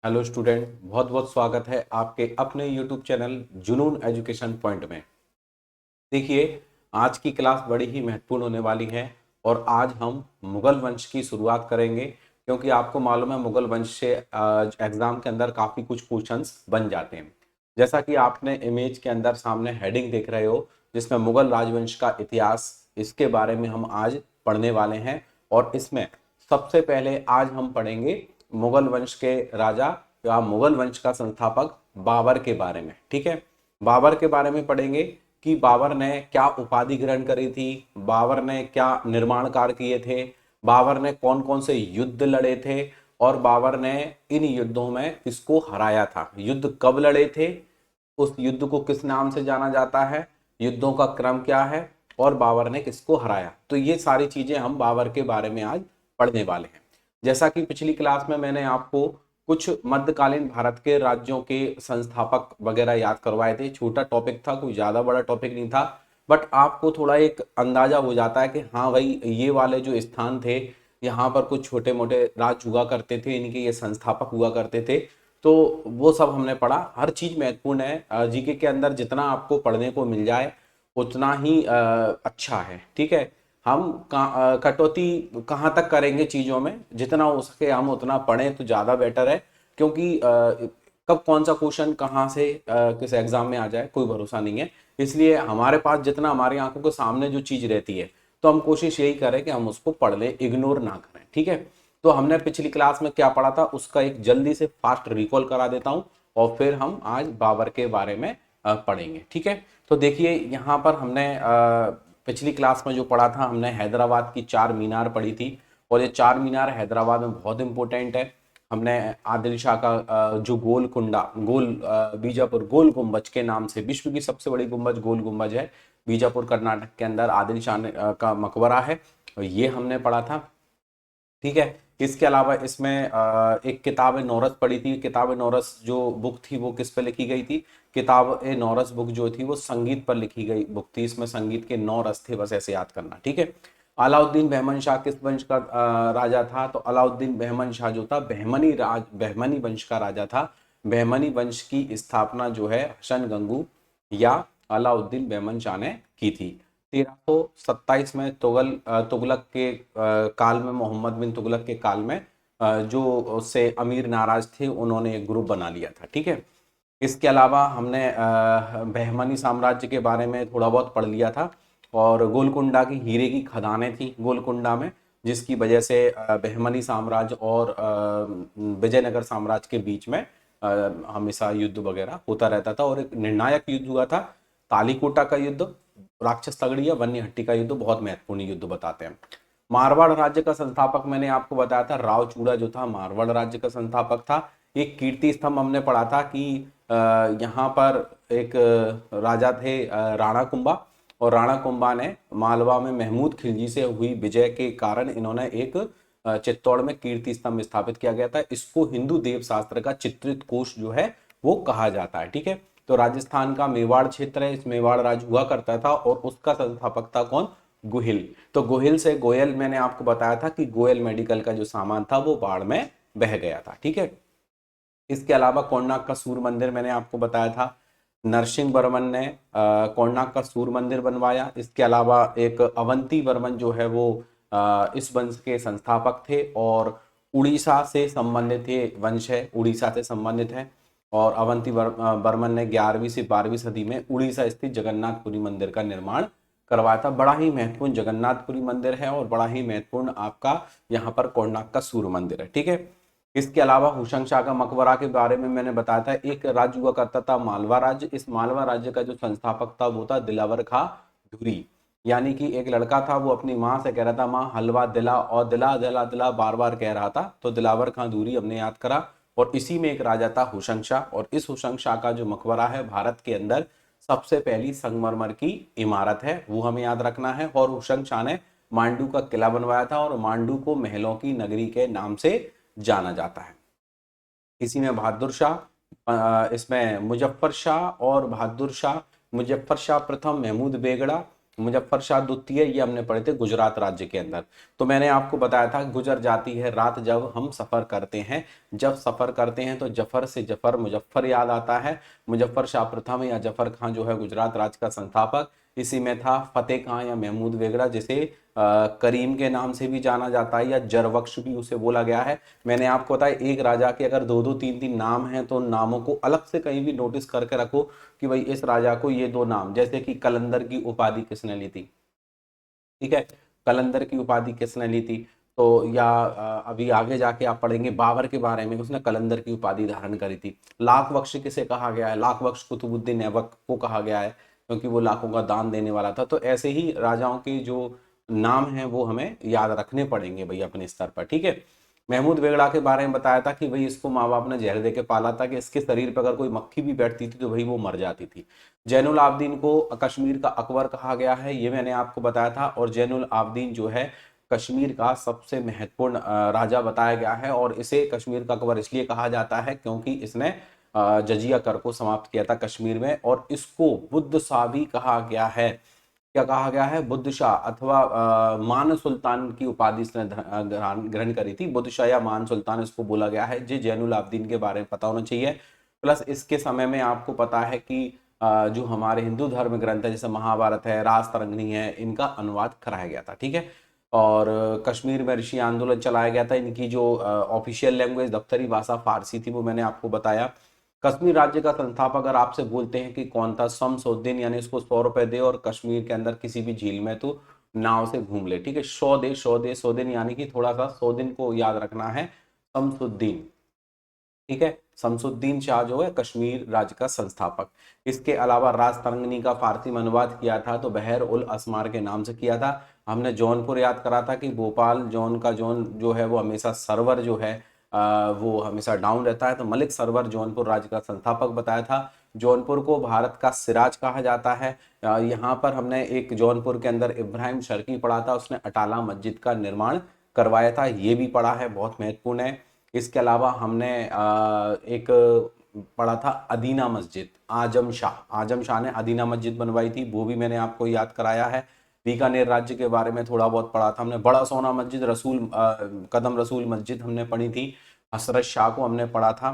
Hello student, बहुत बहुत स्वागत है आपके अपने यूट्यूब चैनल जुनून एजुकेशन पॉइंट में। देखिए, आज की क्लास बड़ी ही महत्वपूर्ण होने वाली है और आज हम मुगल वंश की शुरुआत करेंगे, क्योंकि आपको मालूम है मुगल वंश से एग्जाम के अंदर काफ़ी कुछ क्वेश्चंस बन जाते हैं। जैसा कि आपने इमेज के अंदर सामने हेडिंग देख रहे हो, जिसमें मुगल राजवंश का इतिहास, इसके बारे में हम आज पढ़ने वाले हैं। और इसमें सबसे पहले आज हम पढ़ेंगे मुगल वंश के राजा या मुगल वंश का संस्थापक बाबर के बारे में। ठीक है, बाबर के बारे में पढ़ेंगे कि बाबर ने क्या उपाधि ग्रहण करी थी, बाबर ने क्या निर्माण कार्य किए थे, बाबर ने कौन कौन से युद्ध लड़े थे और बाबर ने इन युद्धों में किसको हराया था, युद्ध कब लड़े थे, उस युद्ध को किस नाम से जाना जाता है, युद्धों का क्रम क्या है और बाबर ने किसको हराया। तो ये सारी चीजें हम बाबर के बारे में आज पढ़ने वाले हैं। जैसा कि पिछली क्लास में मैंने आपको कुछ मध्यकालीन भारत के राज्यों के संस्थापक वगैरह याद करवाए थे। छोटा टॉपिक था, कोई ज्यादा बड़ा टॉपिक नहीं था, बट आपको थोड़ा एक अंदाजा हो जाता है कि हाँ भाई, ये वाले जो स्थान थे, यहाँ पर कुछ छोटे मोटे राज हुआ करते थे, इनके ये संस्थापक हुआ करते थे। तो वो सब हमने पढ़ा। हर चीज महत्वपूर्ण है, जीके के अंदर जितना आपको पढ़ने को मिल जाए उतना ही अच्छा है। ठीक है, हम कटौती कहाँ तक करेंगे चीज़ों में, जितना हो सके हम उतना पढ़ें तो ज़्यादा बेटर है। क्योंकि कब कौन सा क्वेश्चन कहाँ से किस एग्जाम में आ जाए कोई भरोसा नहीं है। इसलिए हमारे पास जितना हमारी आंखों के सामने जो चीज़ रहती है, तो हम कोशिश यही करें कि हम उसको पढ़ लें, इग्नोर ना करें। ठीक है, तो हमने पिछली क्लास में क्या पढ़ा था उसका एक जल्दी से फास्ट रिकॉल करा देता हूँ और फिर हम आज बाबर के बारे में पढ़ेंगे। ठीक है, तो देखिए यहाँ पर हमने पिछली क्लास में जो पढ़ा था, हमने हैदराबाद की चार मीनार पढ़ी थी। और ये चार मीनार हैदराबाद में बहुत इंपॉर्टेंट है। हमने आदिल शाह का जो गोल कुंडा, बीजापुर गोल गुम्बज के नाम से विश्व की सबसे बड़ी गुम्बज गोल गुम्बज है, बीजापुर कर्नाटक के अंदर आदिल शाह का मकबरा है, और ये हमने पढ़ा था। ठीक है, इसके अलावा इसमें एक किताब नौरस पढ़ी थी। किताब नौरस जो बुक थी वो किस पे लिखी गई थी, किताब ए नौरस बुक जो थी वो संगीत पर लिखी गई बुक थी। इसमें संगीत के 9 रस थे, बस ऐसे याद करना। ठीक है, अलाउद्दीन बहमन शाह किस वंश का राजा था, तो अलाउद्दीन बहमन शाह जो था बहमनी वंश का राजा था। बहमनी वंश की स्थापना जो है हसन गंगू या अलाउद्दीन बहमन शाह ने की थी। 1327 में तुगलक के काल में, मोहम्मद बिन तुगलक के काल में जो उससे अमीर नाराज थे, उन्होंने एक ग्रुप बना लिया था। ठीक है, इसके अलावा हमने बहमनी साम्राज्य के बारे में थोड़ा बहुत पढ़ लिया था। और गोलकुंडा की हीरे की खदानें थी गोलकुंडा में, जिसकी वजह से बहमनी साम्राज्य और विजयनगर साम्राज्य के बीच में हमेशा युद्ध वगैरह होता रहता था। और एक निर्णायक युद्ध हुआ था, तालीकोटा का युद्ध, राक्षस तगड़ी या वन्य हट्टी का युद्ध, बहुत महत्वपूर्ण युद्ध बताते हैं। मारवाड़ राज्य का संस्थापक मैंने आपको बताया था, राव चूड़ा जो था मारवाड़ राज्य का संस्थापक था। एक कीर्ति स्तंभ हमने पढ़ा था कि यहाँ पर एक राजा थे राणा कुंभा, और राणा कुंभा ने मालवा में महमूद खिलजी से हुई विजय के कारण इन्होंने एक चित्तौड़ में कीर्ति स्तंभ स्थापित किया गया था। इसको हिंदू देव शास्त्र का चित्रित कोश जो है वो कहा जाता है। ठीक है, तो राजस्थान का मेवाड़ क्षेत्र है, इस मेवाड़ राज हुआ करता था और उसका संस्थापक था कौन, गोहिल। तो गोहिल से गोयल, मैंने आपको बताया था कि गोयल मेडिकल का जो सामान था वो बाढ़ में बह गया था। ठीक है, इसके अलावा कोणार्क का सूर्य मंदिर मैंने आपको बताया था, नरसिंह वर्मन ने कोणार्क का सूर्य मंदिर बनवाया। इसके अलावा एक अवंती वर्मन जो है वो इस वंश के संस्थापक थे और उड़ीसा से संबंधित ये वंश है, उड़ीसा से संबंधित है। और वर्मन ने 11वीं से 12वीं सदी में उड़ीसा स्थित जगन्नाथपुरी मंदिर का निर्माण करवाया था। बड़ा ही महत्वपूर्ण जगन्नाथपुरी मंदिर है और बड़ा ही महत्वपूर्ण आपका यहाँ पर कोणार्क का सूर्य मंदिर है। ठीक है, इसके अलावा हुशंग शाह का मकबरा के बारे में मैंने बताया था। एक राज्य हुआ करता था मालवा राज्य, इस मालवा राज्य का जो संस्थापक था वो था दिलावर खां धुरी। यानी कि एक लड़का था, वो अपनी माँ से कह रहा था माँ हलवा दिला, और दिला दिला दिला बार बार कह रहा था, तो दिलावर खां धुरी हमने याद करा। और इसी में एक राजा था हुशंग शाह, और इस हुशंग शाह का जो मकबरा है भारत के अंदर सबसे पहली संगमरमर की इमारत है, वो हमें याद रखना है। और हुशंग शाह ने मांडू का किला बनवाया था और मांडू को महलों की नगरी के नाम से जाना जाता है। इसी में बहादुर शाह, इसमें मुजफ्फर शाह और बहादुर शाह, मुजफ्फर शाह प्रथम, महमूद बेगड़ा मुजफ्फर शाह द्वितीय ये हमने पढ़े थे गुजरात राज्य के अंदर। तो मैंने आपको बताया था गुजर जाती है रात जब हम सफर करते हैं, जब सफर करते हैं तो जफर से जफर मुजफ्फर याद आता है। मुजफ्फर शाह प्रथम या जफर खां जो है गुजरात राज्य का संस्थापक। इसी में था फतेह खां या महमूद वेगड़ा, जिसे करीम के नाम से भी जाना जाता है या जरबख्श भी उसे बोला गया है। मैंने आपको बताया एक राजा के अगर दो दो तीन तीन नाम हैं तो उन नामों को अलग से कहीं भी नोटिस करके रखो कि भाई इस राजा को ये दो नाम, जैसे कि कलंदर की उपाधि किसने ली थी, ठीक है, कलंदर की उपाधि किसने ली थी। तो या अभी आगे जाके आप पढ़ेंगे बाबर के बारे में, उसने कलंदर की उपाधि धारण करी थी। लाख बख्श किसे कहा गया है, लाख बख्श कुतुबुद्दीन ऐबक को कहा गया है, क्योंकि वो लाखों का दान देने वाला था। तो ऐसे ही राजाओं के जो नाम हैं वो हमें याद रखने पड़ेंगे भाई अपने स्तर पर, ठीक है। महमूद वेगड़ा के बारे में बताया था कि भाई इसको माँ बाप ने जहर दे के पाला था कि इसके शरीर पर अगर कोई मक्खी भी बैठती थी तो भाई वो मर जाती थी। जैनुल आबदीन को कश्मीर का अकबर कहा गया है, ये मैंने आपको बताया था। और जैनुल आबदीन जो है कश्मीर का सबसे महत्वपूर्ण राजा बताया गया है, और इसे कश्मीर का अकबर इसलिए कहा जाता है क्योंकि इसने जजिया कर को समाप्त किया था कश्मीर में। और इसको बुद्ध शाह भी कहा गया है। क्या कहा गया है, बुद्ध शाह अथवा मान सुल्तान की उपाधि इसने ग्रहण करी थी। बुद्ध शाह या मान सुल्तान इसको बोला गया है। जी जैनुल आबदीन के बारे में पता होना चाहिए। प्लस इसके समय में आपको पता है कि जो हमारे हिंदू धर्म ग्रंथ है जैसे महाभारत है, राजतरंगिणी है, इनका अनुवाद कराया गया था, ठीक है। और कश्मीर में ऋषि आंदोलन चलाया गया था। इनकी जो ऑफिशियल लैंग्वेज दफ्तरी भाषा फारसी थी वो मैंने आपको बताया। कश्मीर राज्य का संस्थापक अगर आपसे बोलते हैं कि कौन था, शमसुद्दीन, यानी इसको 100 रुपए दे और कश्मीर के अंदर किसी भी झील में तो नाव से घूम ले, ठीक है। 100 दे, 100 दे, 100 दिन, यानी कि थोड़ा सा 100 दिन को याद रखना है, शमसुद्दीन, ठीक है। शमसुद्दीन शाह जो है कश्मीर राज्य का संस्थापक। इसके अलावा राजतरंगिणी का फारसी में अनुवाद किया था तो बहर उल असमार के नाम से किया था। हमने जौनपुर याद करा था कि भोपाल जौन का जौन जो है वो हमेशा सर्वर जो है वो हमेशा डाउन रहता है, तो मलिक सरवर जौनपुर राज्य का संस्थापक बताया था। जौनपुर को भारत का सिराज कहा जाता है। यहाँ पर हमने एक जौनपुर के अंदर इब्राहिम शर्की पढ़ा था, उसने अटाला मस्जिद का निर्माण करवाया था, ये भी पढ़ा है, बहुत महत्वपूर्ण है। इसके अलावा हमने एक पढ़ा था अदीना मस्जिद, आजम शाह ने अदीना मस्जिद बनवाई थी, वो भी मैंने आपको याद कराया है। बीकानेर राज्य के बारे में थोड़ा बहुत पढ़ा था हमने। बड़ा सोना मस्जिद, कदम रसूल मस्जिद हमने पढ़ी थी। हसरत शाह को हमने पढ़ा था,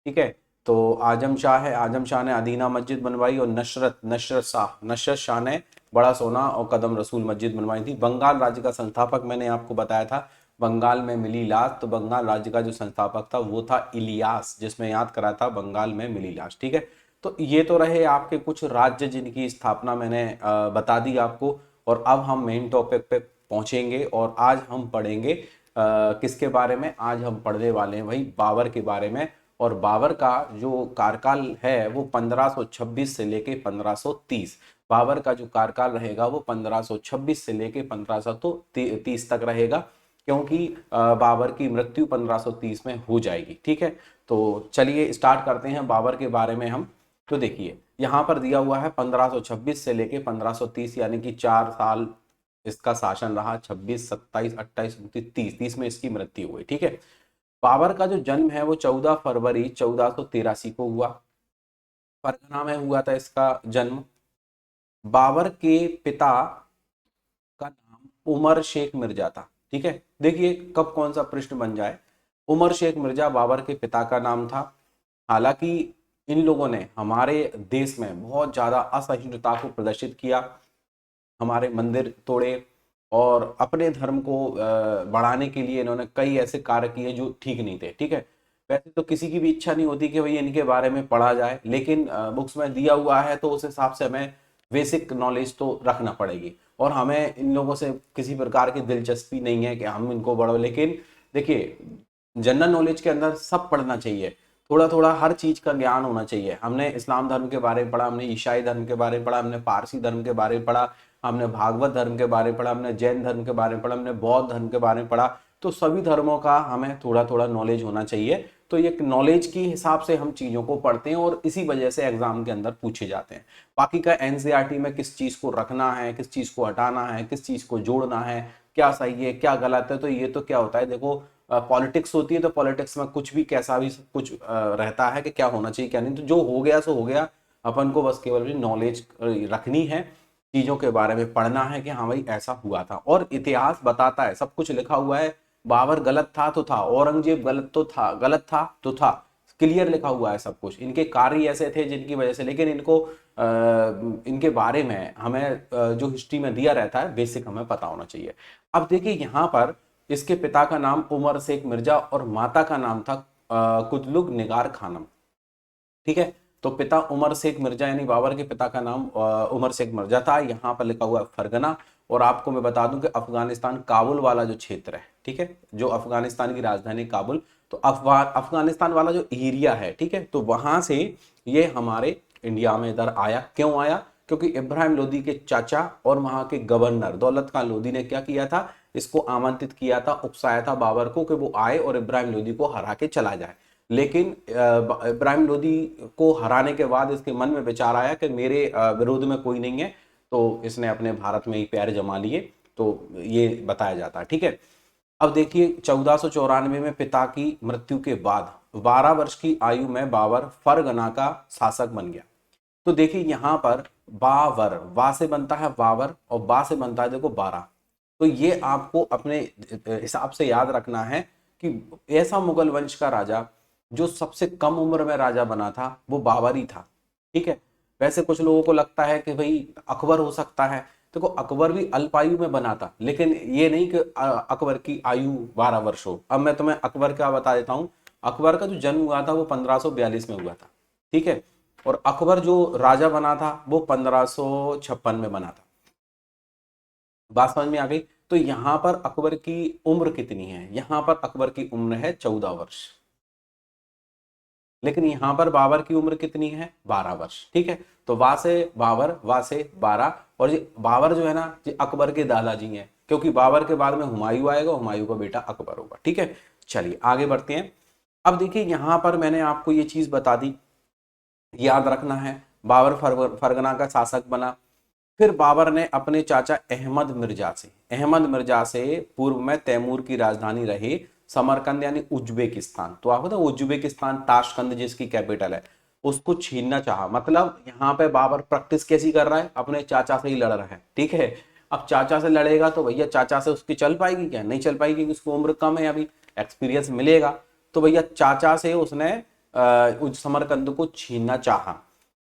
ठीक है। तो आजम शाह है, आजम शाह ने अदीना मस्जिद बनवाई। और नशरत शाह ने बड़ा सोना और कदम रसूल मस्जिद बनवाई थी। बंगाल राज्य का संस्थापक मैंने आपको बताया था, बंगाल में मिली लाश, तो बंगाल राज्य का जो संस्थापक था वो था इलियास, जिसमें याद करा था बंगाल में मिली लाश, ठीक है। तो ये तो रहे आपके कुछ राज्य जिनकी स्थापना मैंने बता दी आपको। और अब हम मेन टॉपिक पे पहुंचेंगे और आज हम पढ़ेंगे किसके बारे में, आज हम पढ़ने वाले हैं भाई बाबर के बारे में। और बाबर का जो कार्यकाल है वो 1526 से लेके 1530, बाबर का जो कार्यकाल रहेगा वो 1526 से लेके 1530 तक रहेगा, क्योंकि बाबर की मृत्यु 1530 में हो जाएगी, ठीक है। तो चलिए स्टार्ट करते हैं बाबर के बारे में हम। तो देखिए यहाँ पर दिया हुआ है 1526 से लेके 1530, यानी कि 4 साल इसका शासन रहा। 26, 27, 28, 29, 30 में इसकी मृत्यु हुई, ठीक है। बाबर का जो जन्म है वो 14 फरवरी 1483 को हुआ। फरगना में हुआ था इसका जन्म। बाबर के पिता का नाम उमर शेख मिर्जा था, ठीक है। देखिए कब कौन सा प्रश्न बन जाए। उमर शेख मिर्जा बाबर के पिता का नाम था। हालांकि इन लोगों ने हमारे देश में बहुत ज्यादा असहिष्णुता को प्रदर्शित किया, हमारे मंदिर तोड़े और अपने धर्म को बढ़ाने के लिए इन्होंने कई ऐसे कार्य किए जो ठीक नहीं थे, ठीक है। वैसे तो किसी की भी इच्छा नहीं होती कि भाई इनके बारे में पढ़ा जाए, लेकिन बुक्स में दिया हुआ है तो उस हिसाब से हमें बेसिक नॉलेज तो रखना पड़ेगी। और हमें इन लोगों से किसी प्रकार की दिलचस्पी नहीं है कि हम इनको बढ़ो, लेकिन देखिए जनरल नॉलेज के अंदर सब पढ़ना चाहिए, थोड़ा थोड़ा हर चीज का ज्ञान होना चाहिए। हमने इस्लाम धर्म के बारे में पढ़ा, हमने ईसाई धर्म के बारे में पढ़ा, हमने पारसी धर्म के बारे में पढ़ा, हमने भागवत धर्म के बारे में पढ़ा, हमने जैन धर्म के बारे में पढ़ा, हमने बौद्ध धर्म के बारे में पढ़ा। तो सभी धर्मों का हमें थोड़ा थोड़ा नॉलेज होना चाहिए। तो ये नॉलेज के हिसाब से हम चीजों को पढ़ते हैं और इसी वजह से एग्जाम के अंदर पूछे जाते हैं। बाकी का एनसीईआरटी में किस चीज को रखना है, किस चीज को हटाना है, किस चीज को जोड़ना है, क्या सही है क्या गलत है, तो ये तो क्या होता है, देखो पॉलिटिक्स होती है तो पॉलिटिक्स में कुछ भी कैसा भी कुछ रहता है कि क्या होना चाहिए क्या नहीं। तो जो हो गया सो हो गया, अपन को बस केवल नॉलेज रखनी है। चीजों के बारे में पढ़ना है कि हाँ भाई ऐसा हुआ था, और इतिहास बताता है, सब कुछ लिखा हुआ है। बाबर गलत था तो था, औरंगजेब गलत तो था, गलत था तो था, क्लियर लिखा हुआ है सब कुछ। इनके कार्य ऐसे थे जिनकी वजह से, लेकिन इनको इनके बारे में हमें जो हिस्ट्री में दिया रहता है बेसिक हमें पता होना चाहिए। अब देखिए यहाँ पर इसके पिता का नाम उमर शेख मिर्जा और माता का नाम था कुतलुग निगार खानम। ठीक है, तो पिता उमर शेख मिर्जा यानी बाबर के पिता का नाम उमर शेख मिर्जा था। यहाँ पर लिखा हुआ है फरगना। और आपको मैं बता दूं कि अफगानिस्तान काबुल वाला जो क्षेत्र है, ठीक है, जो अफगानिस्तान की राजधानी काबुल, तो अफगानिस्तान वाला जो एरिया है, ठीक है, तो वहां से ये हमारे इंडिया में इधर आया। क्यों आया? क्योंकि इब्राहिम लोदी के चाचा और वहां के गवर्नर दौलत खान लोदी ने क्या किया था, इसको आमंत्रित किया था, उकसाया था बाबर को कि वो आए और इब्राहिम लोदी को हरा के चला जाए। लेकिन इब्राहिम लोदी को हराने के बाद इसके मन में विचार आया कि मेरे विरोध में कोई नहीं है, तो इसने अपने भारत में ही पैर जमा लिए, तो ये बताया जाता है। ठीक है, अब देखिए 1494 में पिता की मृत्यु के बाद 12 वर्ष की आयु में बाबर फरगना का शासक बन गया। तो देखिए यहाँ पर बावर, वा से बनता है बाबर और बा से बनता है देखो 12। तो ये आपको अपने हिसाब से याद रखना है कि ऐसा मुगल वंश का राजा जो सबसे कम उम्र में राजा बना था वो बाबर ही था। ठीक है, वैसे कुछ लोगों को लगता है कि भाई अकबर हो सकता है, देखो अकबर भी अल्पायु में बना था, लेकिन ये नहीं कि अकबर की आयु 12 वर्ष हो। अब मैं तुम्हें अकबर का बता देता हूँ। अकबर का जो जन्म हुआ था वो 1542 में हुआ था। ठीक है, और अकबर जो राजा बना था वो 1556 में बना था। बात समझ में आ गई? तो यहां पर अकबर की उम्र कितनी है? यहां पर अकबर की उम्र है 14 वर्ष, लेकिन यहां पर बाबर की उम्र कितनी है? 12 वर्ष। ठीक है, तो वा से बाबर, वा से 12। और ये बाबर जो है ना, ये अकबर के दादाजी हैं, क्योंकि बाबर के बाद में हुमायूं आएगा, हुमायूं का बेटा अकबर होगा। ठीक है, चलिए आगे बढ़ते हैं। अब देखिए यहां पर मैंने आपको ये चीज बता दी, याद रखना है, बाबर फरगना का शासक बना। फिर बाबर ने अपने चाचा अहमद मिर्जा से पूर्व में तैमूर की राजधानी रहे समरकंद यानी उज्बेकिस्तान, तो आपको पता है उज्बेकिस्तान ताशकंद जिसकी कैपिटल है, उसको छीनना चाहा। मतलब यहाँ पे बाबर प्रैक्टिस कैसी कर रहा है? अपने चाचा से ही लड़ रहा है। ठीक है, अब चाचा से लड़ेगा तो भैया चाचा से उसकी चल पाएगी क्या? नहीं चल पाएगी, क्योंकि उसकी उम्र कम है, अभी एक्सपीरियंस मिलेगा। तो भैया चाचा से उसने समरकंद को छीनना चाहा।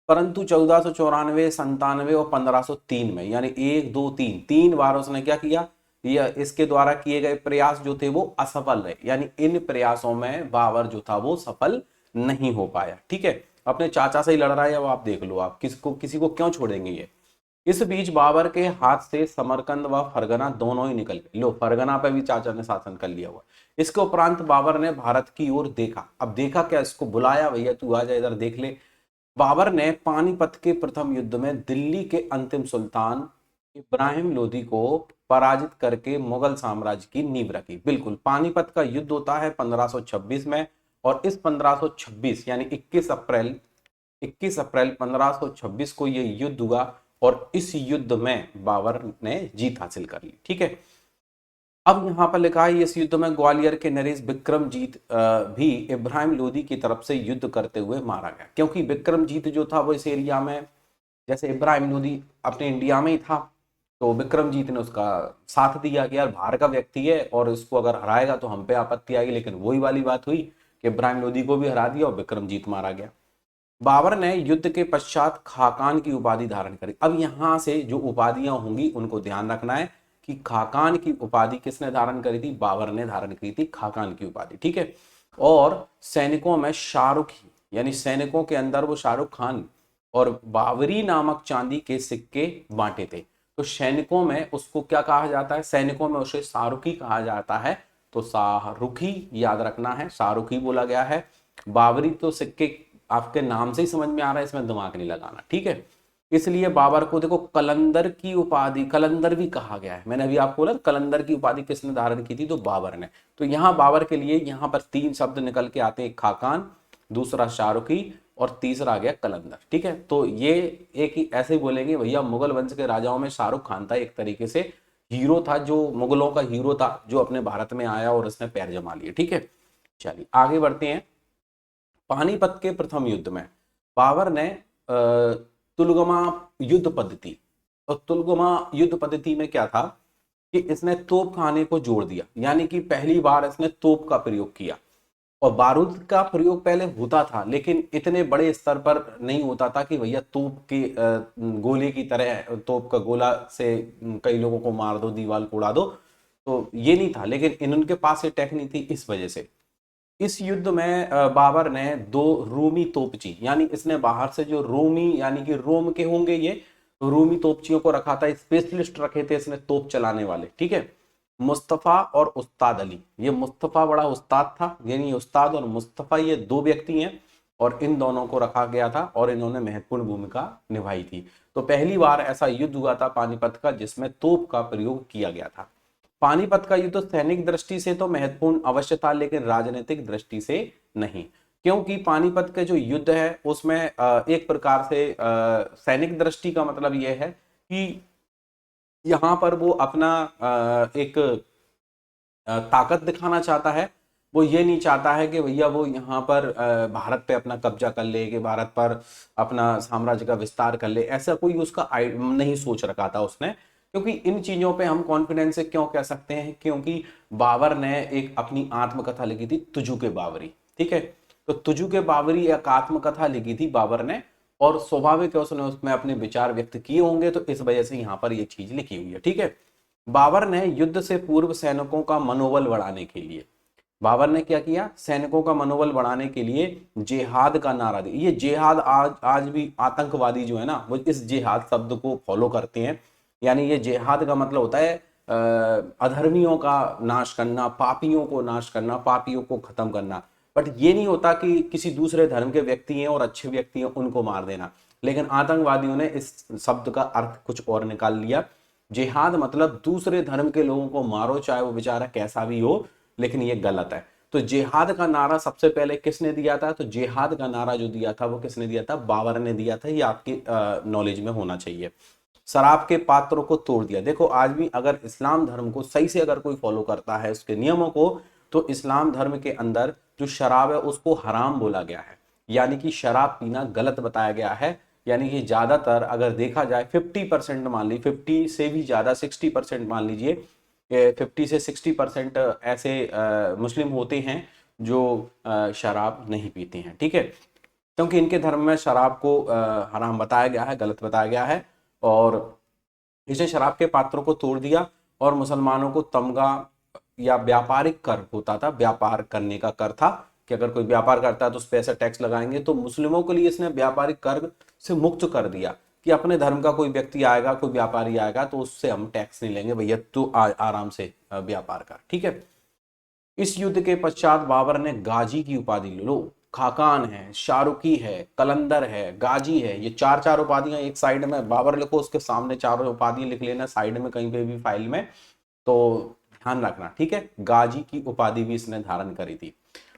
परंतु 1494, 97 और 1503 में, यानी 1 2 3 3 बार उसने क्या किया, यह इसके द्वारा किए गए प्रयास जो थे वो असफल रहे, यानी इन प्रयासों में बाबर जो था वो सफल नहीं हो पाया। ठीक है, अपने चाचा से ही लड़ रहा है। अब आप देख लो, आप किसको, किसी को क्यों छोड़ेंगे ये। इस बीच बाबर के हाथ से समरकंद व फरगना दोनों ही निकल गए। लो, फरगना पे भी चाचा ने शासन कर लिया हुआ। इसके उपरांत बाबर ने भारत की ओर देखा। अब देखा क्या? इसको बुलाया, भैया तू आ जा इधर देख ले। बाबर ने पानीपत के प्रथम युद्ध में दिल्ली के अंतिम सुल्तान इब्राहिम लोदी को पराजित करके मुगल साम्राज्य की नींव रखी। बिल्कुल, पानीपत का युद्ध होता है 1526 में, और इस 1526 यानी 21 अप्रैल 1526 को यह युद्ध हुआ, और इस युद्ध में बाबर ने जीत हासिल कर ली। ठीक है, अब यहां पर लिखा है इस युद्ध में ग्वालियर के नरेश विक्रमजीत भी इब्राहिम लोदी की तरफ से युद्ध करते हुए मारा गया, क्योंकि विक्रमजीत जो था वो इस एरिया में, जैसे इब्राहिम लोदी अपने इंडिया में ही था, तो विक्रमजीत ने उसका साथ दिया कि यार बाहर का व्यक्ति है और इसको अगर हराएगा तो हम पे आपत्ति आएगी। लेकिन वही वाली बात हुई कि इब्राहिम लोदी को भी हरा दिया और विक्रमजीत मारा गया। बाबर ने युद्ध के पश्चात खाकान की उपाधि धारण करी। अब यहां से जो उपाधियां होंगी उनको ध्यान रखना है कि खाकान की उपाधि किसने धारण करी थी? बाबर ने धारण की थी खाकान की उपाधि। ठीक है, और सैनिकों में शाहरुखी, यानी सैनिकों के अंदर वो शाहरुख खान और बाबरी नामक चांदी के सिक्के बांटे थे। तो सैनिकों में उसको क्या कहा जाता है? सैनिकों में उसे शाहरुखी कहा जाता है। तो शाहरुखी याद रखना है, शाहरुखी बोला गया है। बाबरी तो सिक्के आपके नाम से ही समझ में आ रहा है, इसमें दिमाग नहीं लगाना। ठीक है, इसलिए बाबर को देखो कलंदर की उपाधि, कलंदर भी कहा गया है। मैंने अभी आपको बोला कलंदर की उपाधि किसने धारण की थी? तो बाबर ने। तो यहाँ बाबर के लिए यहाँ पर 3 शब्द निकल के आते हैं, खाकान, दूसरा शाहरुखी, और तीसरा आ गया कलंदर। ठीक है, तो ये एक ही ऐसे ही बोलेंगे भैया मुगल वंश के राजाओं में शाहरुख खान था एक तरीके से हीरो था, जो मुगलों का हीरो था, जो अपने भारत में आया और इसने पैर जमा लिए। ठीक है, चलिए आगे बढ़ते हैं। पानीपत के प्रथम युद्ध में बाबर ने तुलगमा युद्ध पद्धति, और तुलगमा युद्ध पद्धति में क्या था कि इसने तोप खाने को जोड़ दिया, यानी कि पहली बार इसने तोप का प्रयोग किया। और बारूद का प्रयोग पहले होता था लेकिन इतने बड़े स्तर पर नहीं होता था कि भैया तोप के गोले की तरह तोप का गोला से कई लोगों को मार दो, दीवार को उड़ा दो, तो ये नहीं था। लेकिन इनके पास ये टेक्निक थी इस वजह से। इस युद्ध में बाबर ने 2 रोमी तोपची, यानी इसने बाहर से जो रोमी यानी कि रोम के होंगे ये रोमी तोपचियों को रखा था, स्पेशलिस्ट रखे थे इसने तोप चलाने वाले, ठीक है। मुस्तफा और उस्ताद अली, ये मुस्तफा बड़ा उस्ताद था, यानी उस्ताद और मुस्तफा ये 2 व्यक्ति हैं और इन दोनों को रखा गया था और इन्होंने महत्वपूर्ण भूमिका निभाई थी। तो पहली बार ऐसा युद्ध हुआ था पानीपत का जिसमें तोप का प्रयोग किया गया था। पानीपत का युद्ध तो सैनिक दृष्टि से तो महत्वपूर्ण अवश्य था लेकिन राजनीतिक दृष्टि से नहीं, क्योंकि पानीपत के जो युद्ध है उसमें एक प्रकार से सैनिक दृष्टि का मतलब यह है कि यहाँ पर वो अपना एक ताकत दिखाना चाहता है। वो ये नहीं चाहता है कि भैया वो यहाँ पर भारत पे अपना कब्जा कर ले, कि भारत पर अपना साम्राज्य का विस्तार कर ले, ऐसा कोई उसका नहीं सोच रखा था उसने। क्योंकि इन चीजों पे हम कॉन्फिडेंस से क्यों कह सकते हैं, क्योंकि बाबर ने एक अपनी आत्मकथा लिखी थी तुजु के बाबरी, ठीक है। तो तुजु के बाबरी एक आत्मकथा लिखी थी बाबर ने और स्वाभाविक है उसने उसमें अपने विचार व्यक्त किए होंगे, तो इस वजह से यहाँ पर ये चीज लिखी हुई है, ठीक है। बाबर ने युद्ध से पूर्व सैनिकों का मनोबल बढ़ाने के लिए, बाबर ने क्या किया, सैनिकों का मनोबल बढ़ाने के लिए जिहाद का नारा दिया। ये जिहाद आज भी आतंकवादी जो है ना वो इस जिहाद शब्द को फॉलो करते हैं। यानी ये जिहाद का मतलब होता है अधर्मियों का नाश करना, पापियों को नाश करना, पापियों को खत्म करना। बट ये नहीं होता कि किसी दूसरे धर्म के व्यक्ति हैं और अच्छे व्यक्ति हैं उनको मार देना। लेकिन आतंकवादियों ने इस शब्द का अर्थ कुछ और निकाल लिया। जिहाद मतलब दूसरे धर्म के लोगों को मारो, चाहे वो बेचारा कैसा भी हो, लेकिन ये गलत है। तो जिहाद का नारा सबसे पहले किसने दिया था, तो जिहाद का नारा जो दिया था वो किसने दिया था, बाबर ने दिया था। ये आपकी नॉलेज में होना चाहिए। शराब के पात्रों को तोड़ दिया। देखो आज भी अगर इस्लाम धर्म को सही से अगर कोई फॉलो करता है उसके नियमों को, तो इस्लाम धर्म के अंदर जो शराब है उसको हराम बोला गया है, यानी कि शराब पीना गलत बताया गया है। यानी कि ज्यादातर अगर देखा जाए 50% मान ली, 50 से भी ज्यादा 60% मान लीजिए, 50 से 60% ऐसे मुस्लिम होते हैं जो शराब नहीं पीते हैं, ठीक है। क्योंकि इनके धर्म में शराब को हराम बताया गया है, गलत बताया गया है। और इसने शराब के पात्रों को तोड़ दिया और मुसलमानों को तमगा या व्यापारिक कर होता था, व्यापार करने का कर था कि अगर कोई व्यापार करता है तो उस पर ऐसा टैक्स लगाएंगे। तो मुस्लिमों के लिए इसने व्यापारिक कर से मुक्त कर दिया कि अपने धर्म का कोई व्यक्ति आएगा, कोई व्यापारी आएगा तो उससे हम टैक्स नहीं लेंगे, भैया तू आराम से व्यापार कर, ठीक है। इस युद्ध के पश्चात बाबर ने गाजी की उपाधि लो, खाकान है, शाहरुखी है, कलंदर है, गाजी है, ये 4 उपाधियां एक साइड में बाबर लिखो, उसके सामने 4 उपाधियां लिख लेना साइड में कहीं पे भी फाइल में, तो ध्यान रखना, ठीक है। गाजी की उपाधि भी इसने धारण करी थी।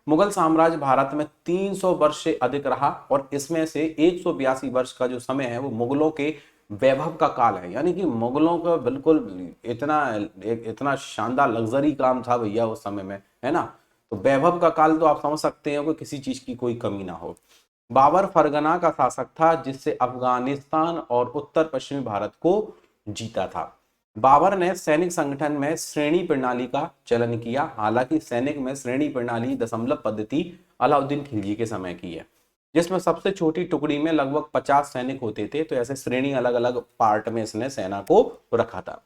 मुगल साम्राज्य भारत में 300 वर्ष से अधिक रहा और इसमें से 182 वर्ष का जो समय है वो मुगलों के वैभव का काल है। यानी कि मुगलों का बिल्कुल इतना शानदार लग्जरी काम था भैया उस समय में, है ना। तो वैभव का काल तो आप समझ सकते हैं कि किसी चीज की कोई कमी ना हो। बाबर फरगना का शासक था जिससे अफगानिस्तान और उत्तर पश्चिमी भारत को जीता था। बाबर ने सैनिक संगठन में श्रेणी प्रणाली का चलन किया। हालांकि सैनिक में श्रेणी प्रणाली दशमलव पद्धति अलाउद्दीन खिलजी के समय की है, जिसमें सबसे छोटी टुकड़ी में लगभग 50 सैनिक होते थे। तो ऐसे श्रेणी अलग अलग पार्ट में इसने सेना को रखा था।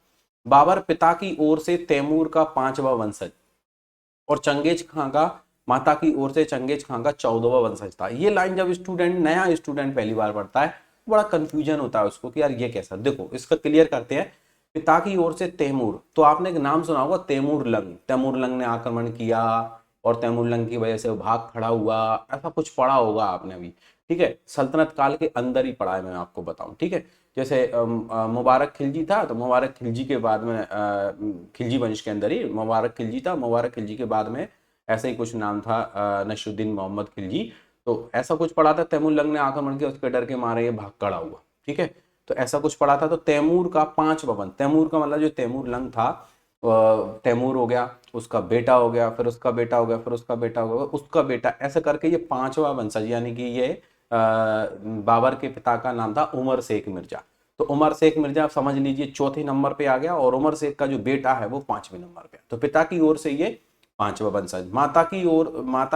बाबर पिता की ओर से तैमूर का 5वां वंशज और चंगेज खां का माता की ओर से चंगेज खां का 14वां वंशज था। ये लाइन जब नया स्टूडेंट पहली बार पढ़ता है बड़ा कंफ्यूजन होता है उसको कि यार ये कैसा। देखो इसका क्लियर करते हैं। पिता की ओर से तैमूर, तो आपने एक नाम सुना होगा तैमूर लंग, तैमूर लंग ने आक्रमण किया और तैमूर लंग की वजह से वो भाग खड़ा हुआ, ऐसा कुछ पढ़ा होगा आपने भी, ठीक है। सल्तनत काल के अंदर ही पढ़ा है, मैं आपको बताऊं, ठीक है। जैसे मुबारक खिलजी था तो मुबारक खिलजी के बाद में खिलजी वंश के अंदर ही मुबारक खिलजी था, मुबारक खिलजी के बाद में ऐसा ही कुछ नाम था नसरुद्दीन मोहम्मद खिलजी। तो ऐसा कुछ पढ़ा था, तैमूर लंग ने आक्रमण किया, उसके डर के मारे ये भाग खड़ा हुआ, ठीक है। तो ऐसा कुछ पढ़ा था। तो तैमूर का 5वां वंश, तैमूर का मतलब जो तैमूर लंग था, तैमूर हो गया, उसका बेटा हो गया, फिर उसका बेटा हो गया, फिर उसका बेटा हो गया, उसका बेटा, ऐसे करके ये 5वां वंशज, यानी कि ये बाबर के पिता का नाम था उमर शेख मिर्जा। तो उमर शेख मिर्जा आप समझ लीजिए चौथे नंबर पे आ गया, और उमर शेख का जो बेटा है वो 5वें नंबर पे। तो पिता की ओर से ये 5वां वंशज। माता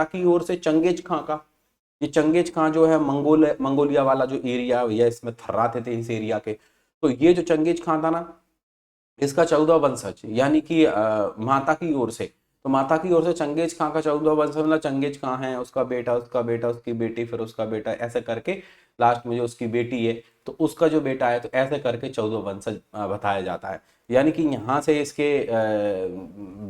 की ओर से चंगेज खां का, ये चंगेज खां जो है मंगोलिया वाला जो एरिया, भैया इसमें थर्राते थे इस एरिया के। तो ये जो चंगेज खां था ना, इसका 14वां वंशज, यानी कि माता की ओर से। तो माता की ओर से चंगेज खां का 14वां वंशज, मतलब चंगेज खां है, उसका बेटा, उसका बेटा, उसकी बेटी, फिर उसका बेटा, ऐसे करके लास्ट में जो उसकी बेटी है तो उसका जो बेटा है, तो ऐसे करके 14वां वंशज बताया जाता है। यानी कि यहाँ से इसके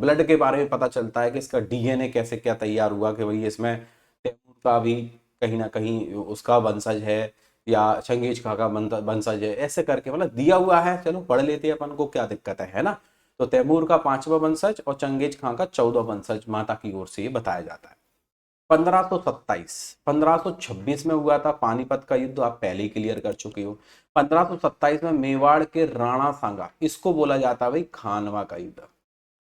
ब्लड के बारे में पता चलता है कि इसका डीएनए कैसे क्या तैयार हुआ, कि भाई इसमें तैमूर का भी कहीं ना कहीं उसका वंशज है, या चंगेज खां का वंशज है, ऐसे करके मतलब दिया हुआ है। चलो पढ़ लेते हैं, अपन को क्या दिक्कत है ना। तो तैमूर का 5वां वंशज और चंगेज खां का 14वां वंशज माता की ओर से ये बताया जाता है। 1526 में हुआ था पानीपत का युद्ध, आप पहले ही क्लियर कर चुके हो। 1527 में मेवाड़ के राणा सांगा, इसको बोला जाता है भाई खानवा का युद्ध।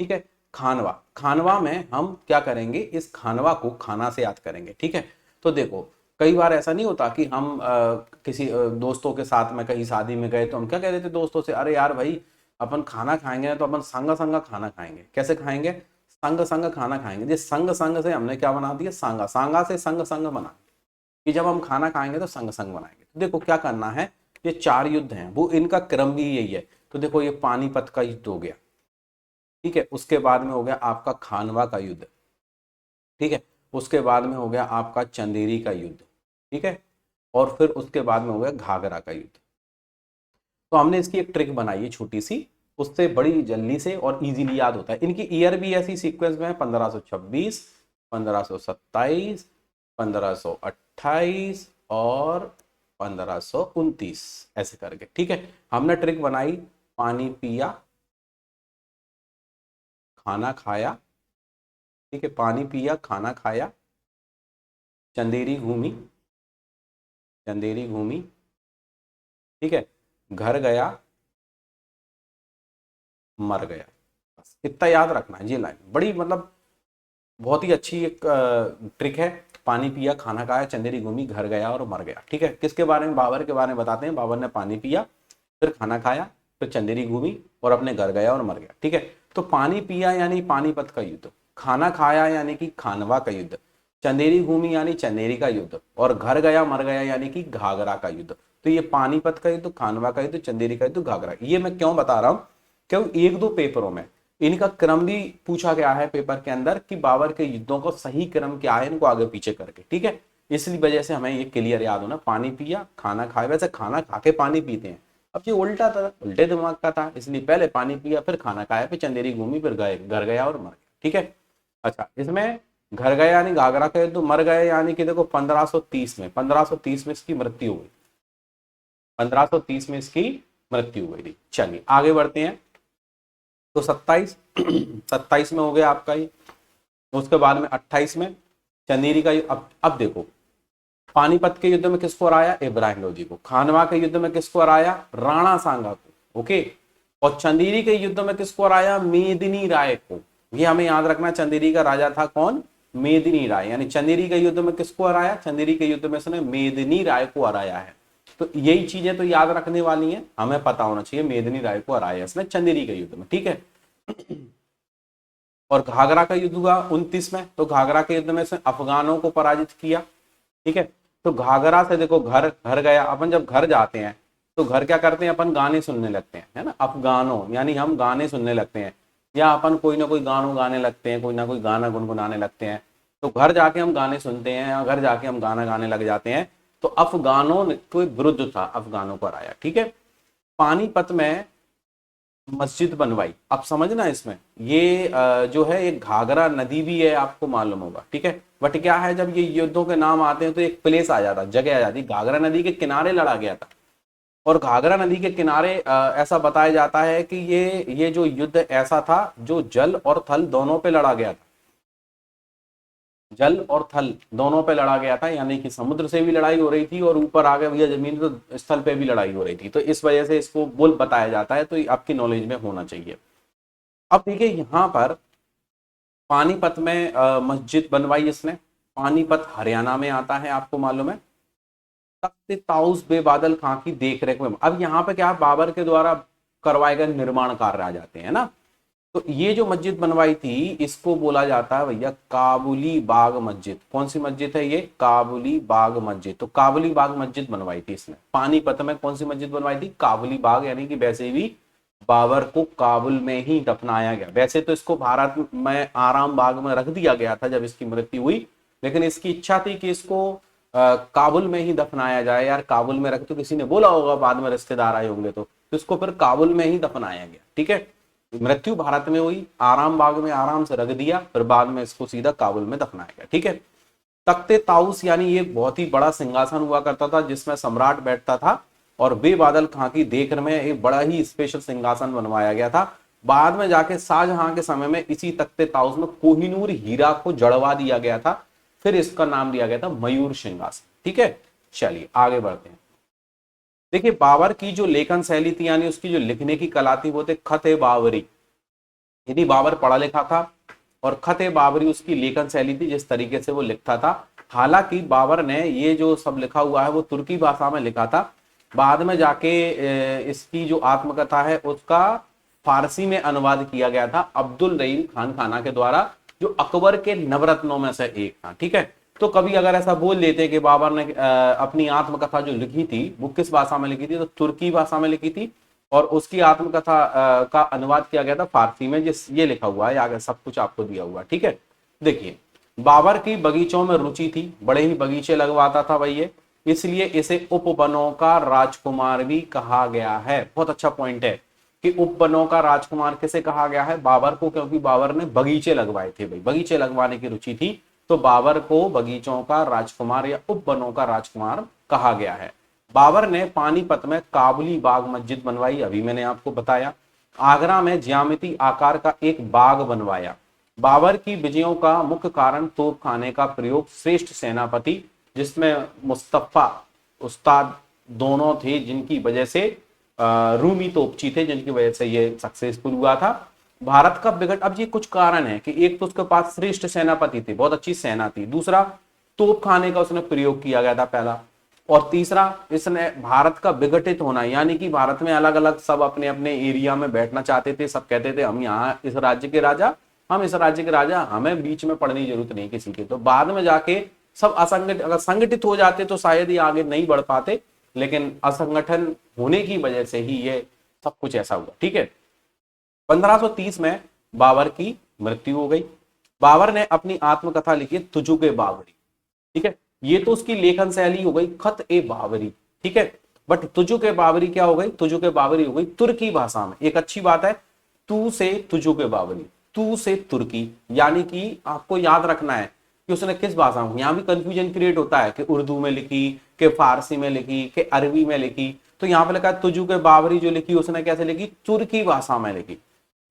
ठीक है, खानवा। खानवा में हम क्या करेंगे, इस खानवा को खाना से याद करेंगे। ठीक है, तो देखो कई बार ऐसा नहीं होता कि हम किसी दोस्तों के साथ में कहीं शादी में गए, तो हम क्या कह रहे थे दोस्तों से, अरे यार भाई अपन खाना खाएंगे ना, तो अपन संगा संगा खाना खाएंगे। कैसे खाएंगे, संग संग खाना खाएंगे। जिस संग संग से हमने क्या बना दिया, सांगा, सांगा से संग संग बना, कि जब हम खाना खाएंगे तो संग संग बनाएंगे। तो देखो क्या करना है, ये 4 युद्ध हैं, वो इनका क्रम भी यही है। तो देखो ये पानीपत का युद्ध हो गया, ठीक है, उसके बाद में हो गया आपका खानवा का युद्ध, ठीक है, उसके बाद में हो गया आपका चंदेरी का युद्ध, ठीक है, और फिर उसके बाद में हो गया घाघरा का युद्ध। तो हमने इसकी एक ट्रिक बनाई है छोटी सी, उससे बड़ी जल्दी से और इजीली याद होता है। इनकी ईयर भी ऐसी सीक्वेंस में है, 1526, 1527, 1528 और 1529, ऐसे करके। ठीक है, हमने ट्रिक बनाई, पानी पिया, खाना खाया, ठीक है, पानी पिया, खाना खाया, चंदेरी घूमी, चंदेरी घूमी, ठीक है, घर गया, मर गया। बस इतना याद रखना है, ये लाइन बड़ी मतलब बहुत ही अच्छी एक ट्रिक है। पानी पिया, खाना खाया, चंदेरी घूमी, घर गया और मर गया। ठीक है, किसके बारे में, बाबर के बारे में बताते हैं। बाबर ने पानी पिया, फिर खाना खाया, फिर चंदेरी घूमी और अपने घर गया और मर गया। ठीक है, तो पानी पिया यानी पानीपत का युद्ध, खाना खाया यानी कि खानवा का युद्ध, चंदेरी घूमी यानी चंदेरी का युद्ध, और घर गया मर गया यानी कि घाघरा का युद्ध। तो ये पानीपत का युद्ध, खानवा का युद्ध, चंदेरी का युद्ध, घाघरा। ये मैं क्यों बता रहा हूँ, क्यों एक दो पेपरों में इनका क्रम भी पूछा गया है पेपर के अंदर, कि बाबर के युद्धों को सही क्रम क्या है, इनको आगे पीछे करके। ठीक है, इसलिए वजह से हमें ये क्लियर याद होना, पानी पिया, खाना खाया। वैसे खाना खा के पानी पीते हैं, अब ये उल्टा था, उल्टे दिमाग का था, इसलिए पहले पानी पिया, फिर खाना खाया, फिर चंदेरी घूमी, फिर गए घर गया और मर गया। ठीक है, अच्छा, इसमें घर गया यानी घाघरा का युद्ध, मर गए यानी कि देखो 1530 में इसकी मृत्यु हुई, 1530 में इसकी मृत्यु हुई थी। चलिए आगे बढ़ते हैं। तो 27 में हो गया आपका ये, उसके बाद में 28 में चंदेरी का युद्ध। अब देखो, पानीपत के युद्ध में किसको हराया, इब्राहिम लोधी को। खानवा के युद्ध में किसको हराया, राणा सांगा को। ओके, और चंदेरी के युद्ध में किसको हराया, मेदिनी राय को। ये हमें याद रखना, चंदेरी का राजा था कौन, मेदिनी राय। यानी चंदेरी के युद्ध में किसको हराया, चंदेरी के युद्ध में इसने मेदिनी राय को हराया है। तो यही चीजें तो याद रखने वाली हैं, हमें पता होना चाहिए मेदिनी राय को हराया इसने चंदेरी के युद्ध में। ठीक है, और घाघरा का युद्ध हुआ 29 में, तो घाघरा के युद्ध में इसने अफगानों को पराजित किया। ठीक है, तो घाघरा से देखो घर घर गया। अपन जब घर जाते हैं तो घर क्या करते हैं, अपन गाने सुनने लगते हैं, है ना, अफगानों यानी हम गाने सुनने लगते हैं, या अपन कोई ना कोई गानों गाने लगते हैं, कोई ना कोई गाना गुनगुनाने लगते हैं। तो घर जाके हम गाने सुनते हैं, या घर जाके हम गाना गाने लग जाते हैं। तो अफगानों के विरुद्ध था, अफगानों पर आया। ठीक है, पानीपत में मस्जिद बनवाई। अब समझना इसमें, ये जो है एक घाघरा नदी भी है, आपको मालूम होगा। ठीक है, बट क्या है, जब ये युद्धों के नाम आते हैं तो एक प्लेस आ जाता, जगह आ जाती। घाघरा नदी के किनारे लड़ा गया था, और घाघरा नदी के किनारे ऐसा बताया जाता है कि ये जो युद्ध ऐसा था जो जल और थल दोनों पे लड़ा गया था, जल और थल दोनों पे लड़ा गया था। यानी कि समुद्र से भी लड़ाई हो रही थी, और ऊपर आगे भैया जमीन तो स्थल पे भी लड़ाई हो रही थी। तो इस वजह से इसको बोल बताया जाता है, तो ये आपकी नॉलेज में होना चाहिए। अब देखिए यहाँ पर पानीपत में मस्जिद बनवाई इसने। पानीपत हरियाणा में आता है, आपको मालूम है। तख्त ताउस बेबादल खां की देखरेख में। अब यहाँ पे क्या, बाबर के द्वारा करवाए गए निर्माण कार्य आ जाते हैं ना। तो ये जो मस्जिद बनवाई थी इसको बोला जाता है भैया काबुली बाग मस्जिद। कौन सी मस्जिद है ये, काबुली बाग मस्जिद। तो काबुली बाग मस्जिद बनवाई थी इसने। पानीपत में कौन सी मस्जिद बनवाई थी, काबुली बाग। यानी कि वैसे भी बाबर को काबुल में ही दफनाया गया। वैसे तो इसको भारत में आराम बाग में रख दिया गया था जब इसकी मृत्यु हुई, लेकिन इसकी इच्छा थी कि इसको काबुल में ही दफनाया जाए। यार काबुल में रख, तो किसी ने बोला होगा बाद में रिश्तेदार आए होंगे तो इसको फिर काबुल में ही दफनाया गया। ठीक है, मृत्यु भारत में हुई, आराम बाग में आराम से रख दिया, फिर बाद में इसको सीधा काबुल में दफनाया गया। ठीक है, तख्ते ताउस यानी ये बहुत ही बड़ा सिंहासन हुआ करता था जिसमें सम्राट बैठता था, और बेबादल खां की देखरेख में एक बड़ा ही स्पेशल सिंहासन बनवाया गया था। बाद में जाके शाहजहां के समय में इसी तख्ते ताउस में कोहिनूर हीरा को जड़वा दिया गया था, फिर इसका नाम दिया गया था मयूर सिंहासन। ठीक है, चलिए आगे बढ़ते हैं। देखिए बाबर की जो लेखन शैली थी यानी उसकी जो लिखने की कला थी वो थे खत-ए बाबरी। यदि बाबर पढ़ा लिखा था और खत-ए बाबरी उसकी लेखन शैली थी, जिस तरीके से वो लिखता था। हालांकि बाबर ने ये जो सब लिखा हुआ है वो तुर्की भाषा में लिखा था। बाद में जाके इसकी जो आत्मकथा है उसका फारसी में अनुवाद किया गया था अब्दुल रहीम खान खाना के द्वारा, जो अकबर के नवरत्नों में से एक था। ठीक है, तो कभी अगर ऐसा बोल देते कि बाबर ने अपनी आत्मकथा जो लिखी थी वो किस भाषा में लिखी थी, तो तुर्की भाषा में लिखी थी, और उसकी आत्मकथा का अनुवाद किया गया था फारसी में, जिस ये लिखा हुआ है आगे सब कुछ आपको दिया हुआ। ठीक है, देखिए बाबर की बगीचों में रुचि थी, बड़े ही बगीचे लगवाता था भाई ये, इसलिए इसे उपवनों का राजकुमार भी कहा गया है। बहुत अच्छा पॉइंट है कि उपवनों का राजकुमार किसे कहा गया है, बाबर को, क्योंकि बाबर ने बगीचे लगवाए थे भाई, बगीचे लगवाने की रुचि थी, तो बाबर को बगीचों का राजकुमार या उपवनों का राजकुमार कहा गया है। बाबर ने पानीपत में काबुली बाग मस्जिद बनवाई, अभी मैंने आपको बताया। आगरा में ज्यामिति आकार का एक बाग बनवाया। बाबर की विजयों का मुख्य कारण तोपखाने का प्रयोग, श्रेष्ठ सेनापति जिसमें मुस्तफा उस्ताद दोनों थे, जिनकी वजह से रूमी तोपची थे, जिनकी वजह से ये सक्सेसफुल हुआ था। भारत का विघटन, अब ये कुछ कारण है कि एक तो उसके पास श्रेष्ठ सेनापति थे, बहुत अच्छी सेना थी, दूसरा तोपखाने का उसने प्रयोग किया गया था पहला, और तीसरा इसने भारत का विघटित होना, यानी कि भारत में अलग अलग सब अपने अपने एरिया में बैठना चाहते थे, सब कहते थे हम यहाँ इस राज्य के राजा, हम इस राज्य के राजा, हमें बीच में पड़ने की जरूरत नहीं किसी के। तो बाद में जाके सब असंगठित, अगर संगठित हो जाते तो शायद ही आगे नहीं बढ़ पाते, लेकिन असंगठन होने की वजह से ही ये सब कुछ ऐसा हुआ। ठीक है, 1530 में बाबर की मृत्यु हो गई। बाबर ने अपनी आत्मकथा लिखी तुजुक-ए बाबरी। ठीक है, ये तो उसकी लेखन शैली हो गई खत-ए बाबरी। ठीक है, बट तुजुक-ए बाबरी क्या हो गई, तुजुक-ए बाबरी हो गई तुर्की भाषा में। एक अच्छी बात है, तू से तुजुक-ए बाबरी, तू से तुर्की, यानी कि आपको याद रखना है कि उसने किस भाषा में, यहां भी कंफ्यूजन क्रिएट होता है कि उर्दू में लिखी, कि फारसी में लिखी, कि अरबी में लिखी। तो यहां पे लिखा है तुजुक-ए बाबरी जो लिखी उसने कैसे लिखी, तुर्की भाषा में लिखी,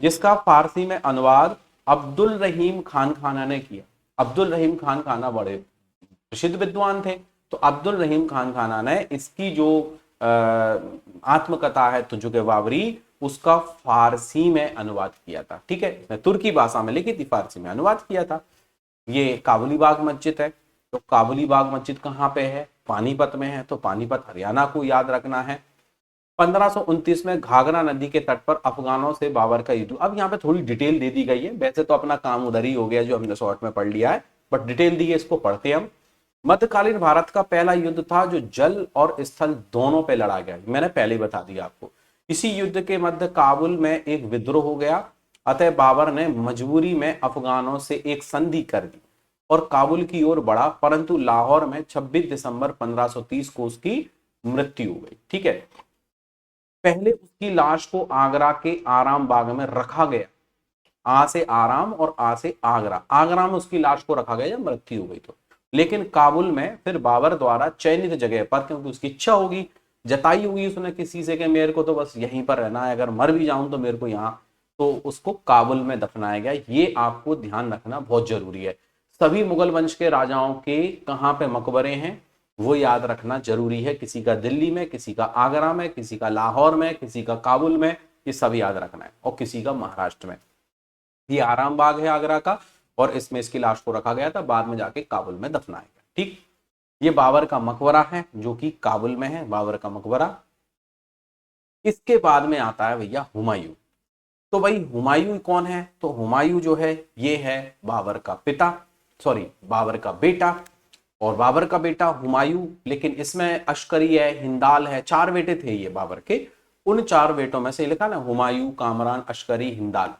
जिसका फारसी में अनुवाद अब्दुल रहीम खान खाना ने किया। अब्दुल रहीम खान खाना बड़े प्रसिद्ध विद्वान थे, तो अब्दुल रहीम खान खाना ने इसकी जो आत्मकथा है तुजुक-ए बाबरी उसका फारसी में अनुवाद किया था। ठीक है, तुर्की भाषा में लिखी थी, फारसी में अनुवाद किया था। ये काबुली बाग मस्जिद है, तो काबुली बाग मस्जिद कहाँ पे है, पानीपत में है, तो पानीपत हरियाणा को याद रखना है। 1529 में घाघरा नदी के तट पर अफगानों से बाबर का युद्ध। अब यहाँ पे थोड़ी डिटेल दे दी गई है, वैसे तो अपना काम उधर ही हो गया जो हमने शॉर्ट में पढ़ लिया है, बट डिटेल दी है, इसको पढ़ते हम। मध्यकालीन भारत का पहला युद्ध था जो जल और स्थल दोनों पे लड़ा गया, मैंने पहले ही बता दिया आपको। इसी युद्ध के मध्य काबुल में एक विद्रोह हो गया, अतः बाबर ने मजबूरी में अफगानों से एक संधि कर दी और काबुल की ओर बढ़ा, परंतु लाहौर में 26 दिसंबर 1530 को उसकी मृत्यु हो गई। ठीक है, पहले उसकी लाश को आगरा के आराम बाग में रखा गया, आ से आराम और आ से आगरा, आगरा में उसकी लाश को रखा गया जब मृत्यु हो गई तो। लेकिन काबुल में फिर बाबर द्वारा चयनित जगह पर, क्योंकि उसकी इच्छा होगी, जताई हुई उसने किसी से कि मेरे को तो बस यहीं पर रहना है, अगर मर भी जाऊं तो मेरे को यहाँ, तो उसको काबुल में दफनाया गया। ये आपको ध्यान रखना बहुत जरूरी है। सभी मुगल वंश के राजाओं के कहाँ पे मकबरे हैं वो याद रखना जरूरी है, किसी का दिल्ली में, किसी का आगरा में, किसी का लाहौर में, किसी का काबुल में, ये सब याद रखना है, और किसी का महाराष्ट्र में। ये आराम बाग है आगरा का, और इसमें इसकी लाश को रखा गया था, बाद में जाके काबुल में दफनाया गया। ठीक, ये बाबर का मकबरा है जो कि काबुल में है, बाबर का मकबरा। इसके बाद में आता है भैया हुमायूं। तो भाई हुमायूं कौन है? तो हुमायूं जो है ये है बाबर का पिता, सॉरी बाबर का बेटा। और बाबर का बेटा हुमायूं, लेकिन इसमें अश्करी है, हिंदाल है, 4 बेटे थे ये बाबर के। उन 4 बेटों में से लिखा ना हुमायूं, कामरान, अश्करी, हिंदाल,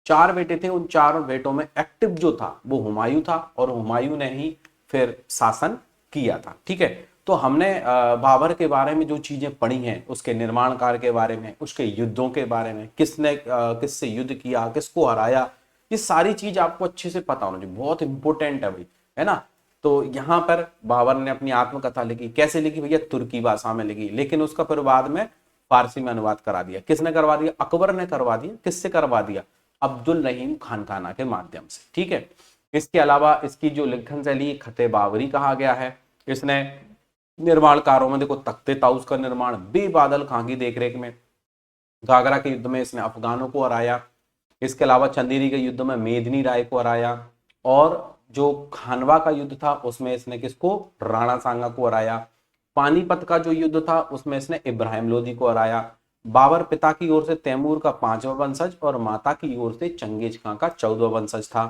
4 बेटे थे। उन 4 बेटों में एक्टिव जो था वो हुमायूं था, और हुमायूं ने ही फिर शासन किया था। ठीक है, तो हमने बाबर के बारे में जो चीजें पढ़ी हैं, उसके निर्माण कार्य के बारे में, उसके युद्धों के बारे में, किसने किससे युद्ध किया, किसको हराया, ये सारी चीज आपको अच्छे से पता होना चाहिए, बहुत इंपॉर्टेंट है भाई, है ना। तो यहाँ पर बाबर ने अपनी आत्मकथा लिखी, कैसे लिखी भैया? तुर्की भाषा में लिखी, लेकिन उसका फिर बाद में फारसी में अनुवाद करा दिया। किसने करवा दिया? अकबर ने करवा दिया। किससे करवा दिया? अब्दुल रहीम खानकाना के माध्यम से। ठीक है, इसके अलावा इसकी जो लिखन शैली खते बाबरी कहा गया है। इसने निर्माण कार्यों में देखो तख्ते ताउस का निर्माण बेबादल खां की देखरेख में, घाघरा के युद्ध में इसने अफगानों को हराया। इसके अलावा चंदेरी के युद्ध में मेदिनी राय को हराया, और जो खानवा का युद्ध था उसमें इसने किसको? राणा सांगा को हराया। पानीपत का जो युद्ध था उसमें इसने इब्राहिम लोदी को हराया। बाबर पिता की ओर से तैमूर का 5वां वंशज और माता की ओर से चंगेज खां का 14वां वंशज था।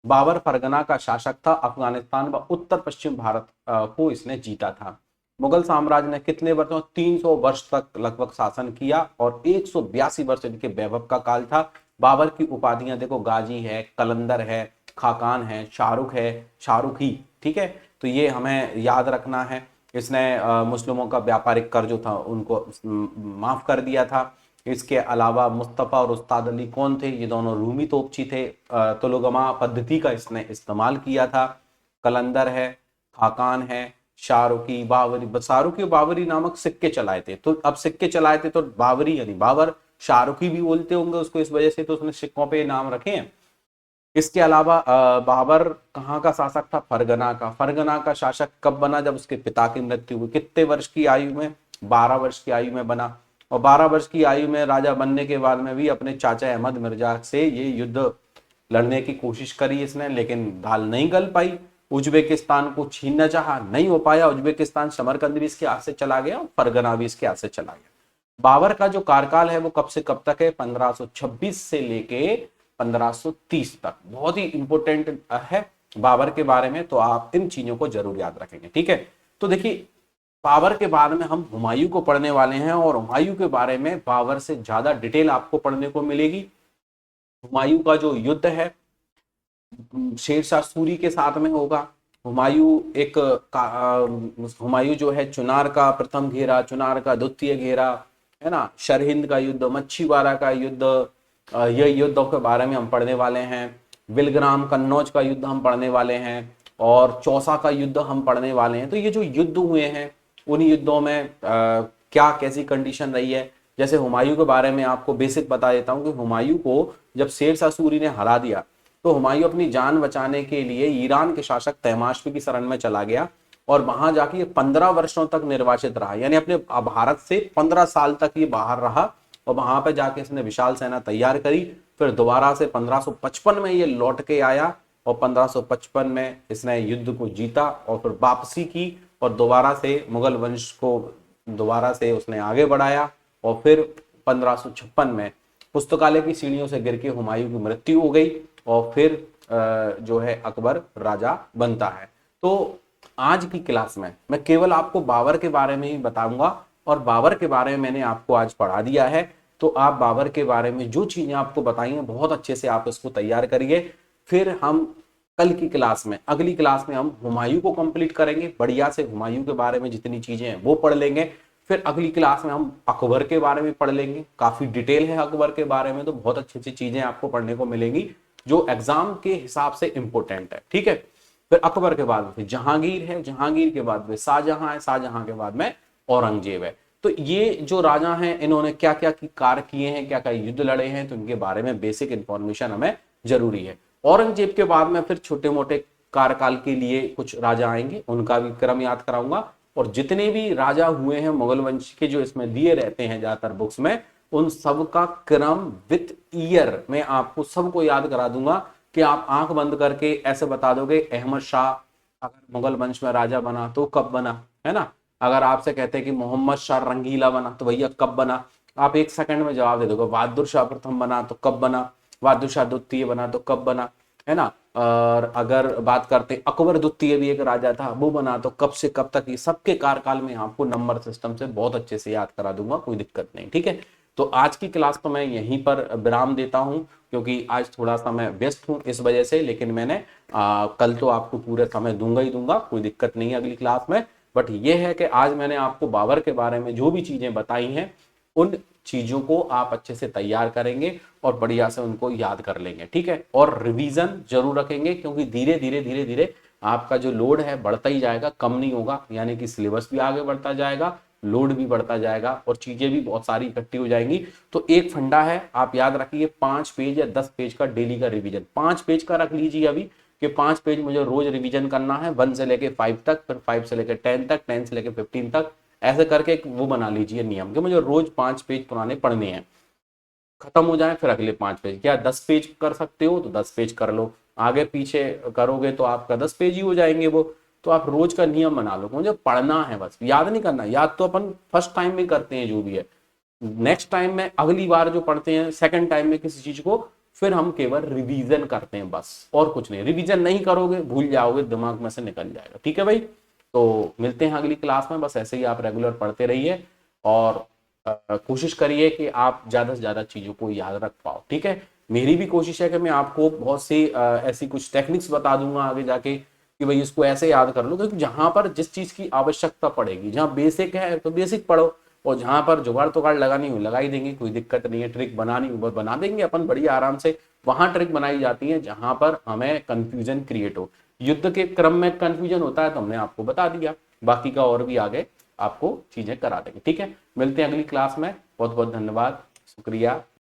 बाबर फरगना का शासक था, अफगानिस्तान व उत्तर पश्चिम भारत को इसने जीता था। मुगल साम्राज्य ने कितने वर्षों? 300 वर्ष तक लगभग शासन किया, और 182 वर्ष इनके वैभव का काल था। बाबर की उपाधियां देखो, गाजी है, कलंदर है, खाकान है, शाहरुख है, शाहरुखी। ठीक है, तो ये हमें याद रखना है। इसने मुस्लिमों का व्यापारिक कर जो था उनको माफ कर दिया था। इसके अलावा मुस्तफ़ा और उस्ताद अली कौन थे? ये दोनों रूमी तोपची थे। तुलगमा पद्धति का इसने इस्तेमाल किया था। कलंदर है, खाकान है, शाहरुखी, बाबरी, शाहरुखी और बाबरी नामक सिक्के चलाए थे। तो अब सिक्के चलाए थे तो बाबरी यानी बाबर, शाहरुखी भी बोलते होंगे उसको, इस वजह से तो उसने सिक्कों पे नाम रखे हैं। इसके अलावा बाबर कहाँ का शासक था? फरगना का। फरगना का शासक कब बना? जब उसके पिता की मृत्यु हुई। कितने वर्ष की आयु में? 12 वर्ष की आयु में बना। और 12 वर्ष की आयु में राजा बनने के बाद में भी अपने चाचा अहमद मिर्जा से ये युद्ध लड़ने की कोशिश करी इसने, लेकिन दाल नहीं गल पाई। उज्बेकिस्तान को छीनना चाहा, नहीं हो पाया। उज्बेकिस्तान, समरकंद भी इसके हाथ से चला गया, फरगना भी इसके हाथ से चला गया। बाबर का जो कार्यकाल है वो कब से कब तक है? 1526 से लेके 1530 तक। बहुत ही इंपॉर्टेंट है बाबर के बारे में, तो आप इन चीजों को जरूर याद रखेंगे। ठीक है, तो देखिए बाबर के बारे में हम हुमायूं को पढ़ने वाले हैं, और हुमायूं के बारे में बाबर से ज्यादा डिटेल आपको पढ़ने को मिलेगी। हुमायूं का जो युद्ध है शेरशाह सूरी के साथ में होगा। हुमायूं एक हुमायूं जो है चुनार का प्रथम घेरा, चुनार का द्वितीय घेरा, है ना, सरहिंद का युद्ध, मच्छीवाड़ा का युद्ध, ये युद्धों के बारे में हम पढ़ने वाले हैं। विलग्राम कन्नौज का युद्ध हम पढ़ने वाले हैं, और चौसा का युद्ध हम पढ़ने वाले हैं। तो ये जो युद्ध हुए हैं उन युद्धों में क्या कैसी कंडीशन रही है। जैसे हुमायूं के बारे में आपको बेसिक बता देता हूं कि हुमायूं को जब शेरशाह सूरी ने हरा दिया तो हुमायूं अपनी जान बचाने के लिए ईरान के शासक तहमास्प की शरण में चला गया, और वहां जाके 15 वर्षों तक निर्वासित रहा, यानी अपने भारत से 15 साल तक ये बाहर रहा, और वहां पे जाके इसने विशाल सेना तैयार करी। फिर दोबारा से 1555 में ये लौट के आया, और 1555 में इसने युद्ध को जीता, और फिर वापसी की, और दोबारा से मुगल वंश को दोबारा से उसने आगे बढ़ाया। और फिर 1556 में पुस्तकालय की सीढ़ियों से गिर के हुमायूं की मृत्यु हो गई, और फिर जो है अकबर राजा बनता है। तो आज की क्लास में मैं केवल आपको बाबर के बारे में ही बताऊंगा, और बाबर के बारे में मैंने आपको आज पढ़ा दिया है। तो आप बाबर के बारे में जो चीजें आपको बताई हैं बहुत अच्छे से आप इसको तैयार करिए। फिर हम कल की क्लास में, अगली क्लास में हम हुमायूं को कंप्लीट करेंगे, बढ़िया से हुमायूं के बारे में जितनी चीजें हैं वो पढ़ लेंगे। फिर अगली क्लास में हम अकबर के बारे में पढ़ लेंगे, काफी डिटेल है अकबर के बारे में, तो बहुत अच्छी अच्छी चीजें आपको पढ़ने को मिलेंगी जो एग्जाम के हिसाब से इंपॉर्टेंट है। ठीक है, फिर अकबर के बाद फिर जहांगीर है, जहांगीर के बाद में शाहजहां है, शाहजहां के बाद में औरंगजेब है। तो ये जो राजा हैं इन्होंने क्या क्या कार्य किए हैं, क्या क्या युद्ध लड़े हैं, तो इनके बारे में बेसिक इंफॉर्मेशन हमें जरूरी है। औरंगजेब के बाद में फिर छोटे मोटे कार्यकाल के लिए कुछ राजा आएंगे, उनका भी क्रम याद कराऊंगा, और जितने भी राजा हुए हैं मुगल वंश के जो इसमें दिए रहते हैं ज्यादातर बुक्स में, उन सब का क्रम विथ ईयर में आपको सबको याद करा दूंगा कि आप आंख बंद करके ऐसे बता दोगे अहमद शाह, अगर मुगल वंश में राजा बना तो कब बना, है ना। अगर आपसे कहते हैं कि मोहम्मद शाह रंगीला बना तो भैया कब बना, आप एक सेकंड में जवाब दे दोगे। बहादुर शाह प्रथम बना तो कब बना, बहादुर शाह द्वितीय बना तो कब बना, है ना। और अगर बात करते हैं अकबर द्वितीय भी एक राजा था, वो बना तो कब से कब तक, ये सबके कार्यकाल में आपको नंबर सिस्टम से बहुत अच्छे से याद करा दूंगा, कोई दिक्कत नहीं, ठीक है। तो आज की क्लास तो मैं यहीं पर विराम देता हूं, क्योंकि आज थोड़ा सा मैं व्यस्त हूं इस वजह से, लेकिन मैंने कल तो आपको पूरे समय दूंगा ही दूंगा, कोई दिक्कत नहीं है अगली क्लास में। बट ये है कि आज मैंने आपको बाबर के बारे में जो भी चीजें बताई हैं, उन चीजों को आप अच्छे से तैयार करेंगे और बढ़िया से उनको याद कर लेंगे, ठीक है। और रिवीजन जरूर रखेंगे, क्योंकि धीरे धीरे धीरे धीरे आपका जो लोड है बढ़ता ही जाएगा, कम नहीं होगा, यानी कि सिलेबस भी आगे बढ़ता जाएगा, लोड भी बढ़ता जाएगा और चीजें भी बहुत सारी इकट्ठी हो जाएंगी। तो एक फंडा है, आप याद रखिए, 5 पेज या 10 पेज का डेली का रिवीजन, 5 पेज का रख लीजिए अभी, कि 5 पेज मुझे रोज रिवीजन करना है, 1 से लेके 5 तक, फिर 5 से लेके 10 तक, 10 से लेके 15 तक, ऐसे करके एक वो बना लीजिए नियम कि मुझे रोज 5 पेज पुराने पढ़ने हैं। खत्म हो जाए फिर अगले 5 पेज, क्या 10 पेज कर सकते हो तो 10 पेज कर लो, आगे पीछे करोगे तो आपका 10 पेज ही हो जाएंगे वो। तो आप रोज का नियम बना लो, मुझे पढ़ना है, बस याद नहीं करना। याद तो अपन फर्स्ट टाइम में करते हैं जो भी है, नेक्स्ट टाइम में अगली बार जो पढ़ते हैं सेकंड टाइम में किसी चीज को, फिर हम केवल रिवीजन करते हैं बस, और कुछ नहीं। रिवीजन नहीं करोगे भूल जाओगे, दिमाग में से निकल जाएगा, ठीक है भाई। तो मिलते हैं अगली क्लास में, बस ऐसे ही आप रेगुलर पढ़ते रहिए और कोशिश करिए कि आप ज्यादा से ज्यादा चीजों को याद रख पाओ, ठीक है। मेरी भी कोशिश है कि मैं आपको बहुत सी ऐसी कुछ टेक्निक्स बता दूंगा आगे जाके, कि भाई इसको ऐसे याद कर लो, क्योंकि जहां पर जिस चीज की आवश्यकता पड़ेगी, जहां बेसिक है तो बेसिक पढ़ो, और जहां पर जुगाड़ तुगाड़ लगानी हो लगा ही देंगे, कोई दिक्कत नहीं है। ट्रिक बनानी हो बना देंगे अपन बढ़िया आराम से। वहां ट्रिक बनाई जाती है जहां पर हमें कंफ्यूजन क्रिएट हो, युद्ध के क्रम में कंफ्यूजन होता है तो हमने आपको बता दिया, बाकी का और भी आगे आपको चीजें करा देंगे, ठीक है। मिलते हैं अगली क्लास में, बहुत बहुत धन्यवाद, शुक्रिया।